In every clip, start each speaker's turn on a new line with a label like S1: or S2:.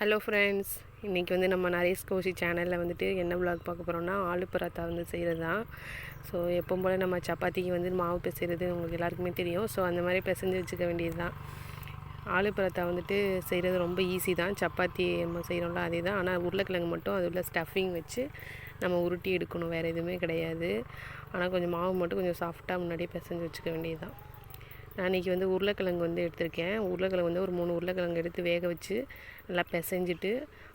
S1: Hello friends, இன்றைக்கி வந்து நம்ம நரேஷ் கௌஷி சேனலில் வந்துட்டு என்ன விலாக் பார்க்க போகிறோம்னா ஆலு பராத்தா வந்து செய்கிறது தான். ஸோ எப்போ போல் நம்ம சப்பாத்திக்கு வந்து மாவு பிசைகிறது உங்களுக்கு எல்லாருக்குமே தெரியும். ஸோ அந்த மாதிரி பிசைஞ்சு வச்சுக்க வேண்டியது தான். ஆலு பராத்தா வந்துட்டு செய்கிறது ரொம்ப ஈஸி தான். சப்பாத்தி நம்ம செய்கிறோம்ல அதே தான். ஆனால் உருளைக்கிழங்கு மட்டும் அது உள்ள ஸ்டஃபிங் வச்சு நம்ம உருட்டி எடுக்கணும், வேறு எதுவுமே கிடையாது. ஆனால் கொஞ்சம் மாவு மட்டும் கொஞ்சம் சாஃப்டாக முன்னாடியே பிசைஞ்சு வச்சுக்க வேண்டியது தான். நான் இன்றைக்கி வந்து உருளைக்கிழங்கு வந்து எடுத்திருக்கேன். உருளைக்கிழங்கு வந்து ஒரு 3 உருளைக்கிழங்கு எடுத்து வேக வச்சு நல்லா பிசைஞ்சிட்டு,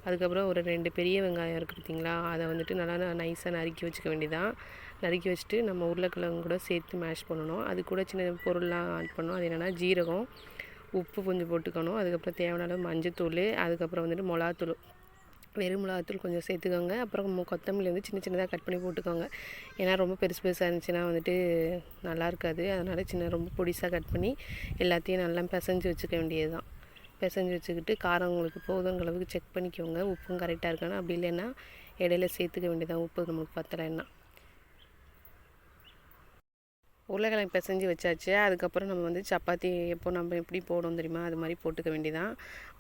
S1: அதுக்கப்புறம் ஒரு 2 பெரிய வெங்காயம் இருக்குது பார்த்திங்களா, அதை வந்துட்டு நல்லா நைஸாக நறுக்கி வச்சுக்க வேண்டியதான். நறுக்கி வச்சுட்டு நம்ம உருளைக்கிழங்கு கூட சேர்த்து மேஷ் பண்ணணும். அது கூட சின்ன பொருள்லாம் ஆட் பண்ணணும். அது என்னென்னா ஜீரகம், உப்பு கொஞ்சம் போட்டுக்கணும். அதுக்கப்புறம் தேவையான அளவு மஞ்சத்தூள், அதுக்கப்புறம் வந்துட்டு மிளகாத்தூள், வெறும் மிளகாத்தூள் கொஞ்சம் சேர்த்துக்கோங்க. அப்புறம் கொத்தமல்லி வந்து சின்ன சின்னதாக கட் பண்ணி போட்டுக்கோங்க. ஏன்னா ரொம்ப பெருசு பெருசாக இருந்துச்சுன்னா வந்துட்டு நல்லா இருக்காது. அதனால் ரொம்ப பொடிசாக கட் பண்ணி எல்லாத்தையும் நல்லா பிசைஞ்சு வச்சுக்க வேண்டியது தான். பிசைஞ்சு வச்சுக்கிட்டு காரம் உங்களுக்கு போதுங்கிற அளவுக்கு செக் பண்ணிக்கோங்க. உப்பும் கரெக்டாக இருக்கான்னு. அப்படி இல்லைன்னா இடையில சேர்த்துக்க வேண்டியதான், உப்பு நமக்கு பத்தலைன்னா. உருளைக்கிழங்கு பிசைஞ்சு வச்சாச்சு. அதுக்கப்புறம் நம்ம வந்து சப்பாத்தி நம்ம எப்படி போடணும் தெரியுமா, அது மாதிரி போட்டுக்க வேண்டியதான்.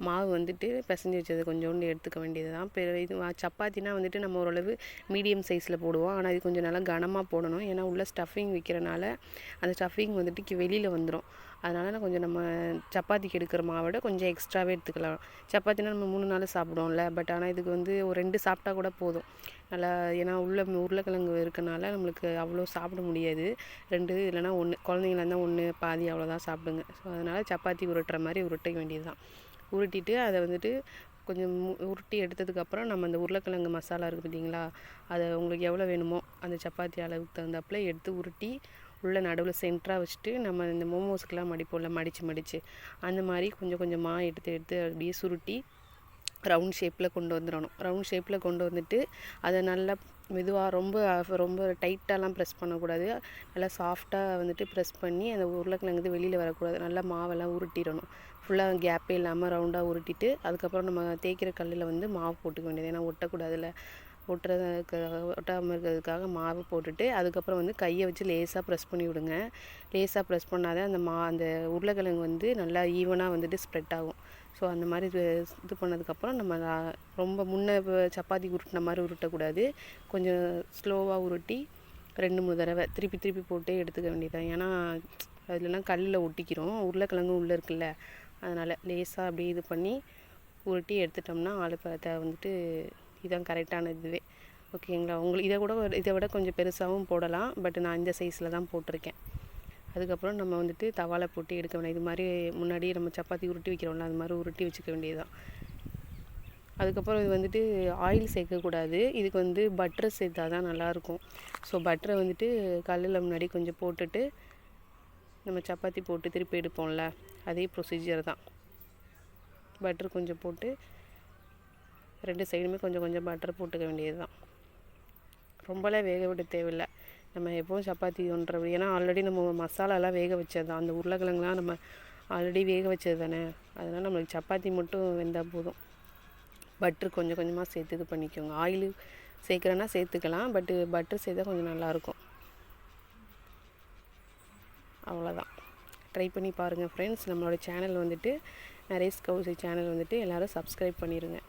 S1: மாவு வந்துட்டு பிசைஞ்சு வச்சது கொஞ்சோண்டு எடுத்துக்க வேண்டியது தான். இது சப்பாத்தினா வந்துட்டு நம்ம ஓரளவு மீடியம் சைஸில் போடுவோம். ஆனால் இது கொஞ்சம் நல்லா கனமாக போடணும். ஏன்னா உள்ள ஸ்டஃபிங் வைக்கிறனால அந்த ஸ்டஃபிங் வந்துட்டு வெளியில் வந்துடும். அதனால் கொஞ்சம் நம்ம சப்பாத்திக்கு எடுக்கிற மாவோட கொஞ்சம் எக்ஸ்ட்ராவே எடுத்துக்கலாம். சப்பாத்தினா நம்ம 3 நாள் சாப்பிடுவோம்ல, பட் ஆனால் இதுக்கு வந்து ஒரு 2 சாப்பிட்டா கூட போதும் நல்லா. ஏன்னா உருளைக்கிழங்கு இருக்கனால நம்மளுக்கு அவ்வளோ சாப்பிட முடியாது. 2 இல்லைனா 1, குழந்தைங்களா இருந்தால் 1 பாதி அவ்வளோதான் சாப்பிடுங்க. ஸோ அதனால் சப்பாத்தி உருட்டுற மாதிரி உருட்ட வேண்டியது தான். உருட்டிட்டு அதை வந்துட்டு கொஞ்சம் உருட்டி எடுத்ததுக்கப்புறம் நம்ம அந்த உருளைக்கிழங்கு மசாலா இருக்குது பார்த்திங்களா, அதை உங்களுக்கு எவ்வளோ வேணுமோ அந்த சப்பாத்தி அளவுக்கு தகுந்தாப்பில் எடுத்து உருட்டி உள்ள நடுவில் சென்டராக வச்சுட்டு, நம்ம இந்த மோமோஸ்க்கெலாம் மடிப்போம்ல, மடித்து அந்த மாதிரி கொஞ்சம் கொஞ்சமாக எடுத்து அப்படியே சுருட்டி ரவுண்ட் ஷேப்பில் கொண்டு வந்துடணும். ரவுண்ட் ஷேப்பில் கொண்டு வந்துட்டு அதை நல்லா மெதுவாக ரொம்ப டைட்டாலாம் ப்ரெஸ் பண்ணக்கூடாது. நல்லா சாஃப்டாக வந்துட்டு ப்ரெஸ் பண்ணி அந்த உருளைக்கிழங்கு வெளியில் வரக்கூடாது. நல்லா மாவெல்லாம் உருட்டிடணும். ஃபுல்லாக கேப்பே இல்லாமல் ரவுண்டாக உருட்டிட்டு, அதுக்கப்புறம் நம்ம தேய்க்கிற கல்லில் வந்து மாவு போட்டுக்க வேண்டியது. ஏன்னா ஒட்டக்கூடாதுல்ல, ஒட்டாமல் இருக்கிறதுக்காக மாவு போட்டுட்டு, அதுக்கப்புறம் வந்து கையை வச்சு லேசாக ப்ரெஸ் பண்ணி விடுங்க. லேசாக ப்ரெஸ் பண்ணாதான் அந்த உருளைக்கிழங்கு வந்து நல்லா ஈவனாக வந்துட்டு ஸ்ப்ரெட் ஆகும். ஸோ அந்த மாதிரி இது பண்ணதுக்கப்புறம் நம்ம ரொம்ப சப்பாத்தி உருட்டின மாதிரி உருட்டக்கூடாது. கொஞ்சம் ஸ்லோவாக உருட்டி 2-3 தடவை திருப்பி போட்டு எடுத்துக்க வேண்டியதான். ஏன்னா அதுலலாம் கல்லில் ஒட்டிக்கிறோம், உருளைக்கிழங்கும் உள்ளே இருக்குல்ல, அதனால் லேசாக அப்படியே இது பண்ணி உருட்டி எடுத்துட்டோம்னா ஆலு பராத்தா வந்துட்டு இதுதான் கரெக்டான இதுவே. ஓகேங்களா. இதை விட கொஞ்சம் பெருசாகவும் போடலாம், பட் நான் இந்த சைஸில் தான் போட்டிருக்கேன். அதுக்கப்புறம் நம்ம வந்துட்டு தவாவில் போட்டு எடுக்க வேண்டியது. இது மாதிரி முன்னாடியே நம்ம சப்பாத்தி உருட்டி வைக்கிறோம்ல, அது மாதிரி உருட்டி வச்சுக்க வேண்டியதுதான். அதுக்கப்புறம் இது வந்துட்டு ஆயில் சேர்க்கக்கூடாது. இதுக்கு வந்து பட்டர் சேர்த்தா தான் நல்லாயிருக்கும். ஸோ பட்டரை வந்துட்டு கல்லில் முன்னாடி கொஞ்சம் போட்டுட்டு நம்ம சப்பாத்தி போட்டு திருப்பி எடுப்போம்ல, அதே ப்ரொசீஜர் தான். பட்டர் கொஞ்சம் போட்டு 2 சைடுமே கொஞ்சம் பட்டர் போட்டுக்க வேண்டியது தான். ரொம்பலாம் வேக விட தேவையில்லை. நம்ம எப்போவும் சப்பாத்தி ஒன்றை, ஏன்னா ஆல்ரெடி நம்ம மசாலாலாம் வேக வச்சது தான். அந்த உருளைக்கிழங்குலாம் நம்ம ஆல்ரெடி வேக வச்சது தானே, அதனால் நம்மளுக்கு சப்பாத்தி மட்டும் வெந்தால் போதும். பட்ரு கொஞ்சமாக சேர்த்து இது பண்ணிக்கோங்க. ஆயில் சேர்க்குறேன்னா சேர்த்துக்கலாம், பட்டு பட்ரு சேர்த்தா கொஞ்சம் நல்லாயிருக்கும். அவ்வளோதான். ட்ரை பண்ணி பாருங்கள் ஃப்ரெண்ட்ஸ். நம்மளோட சேனல் வந்துட்டு நரேஷ் கௌஷி சேனல் வந்துட்டு எல்லோரும் சப்ஸ்கிரைப் பண்ணிடுங்க.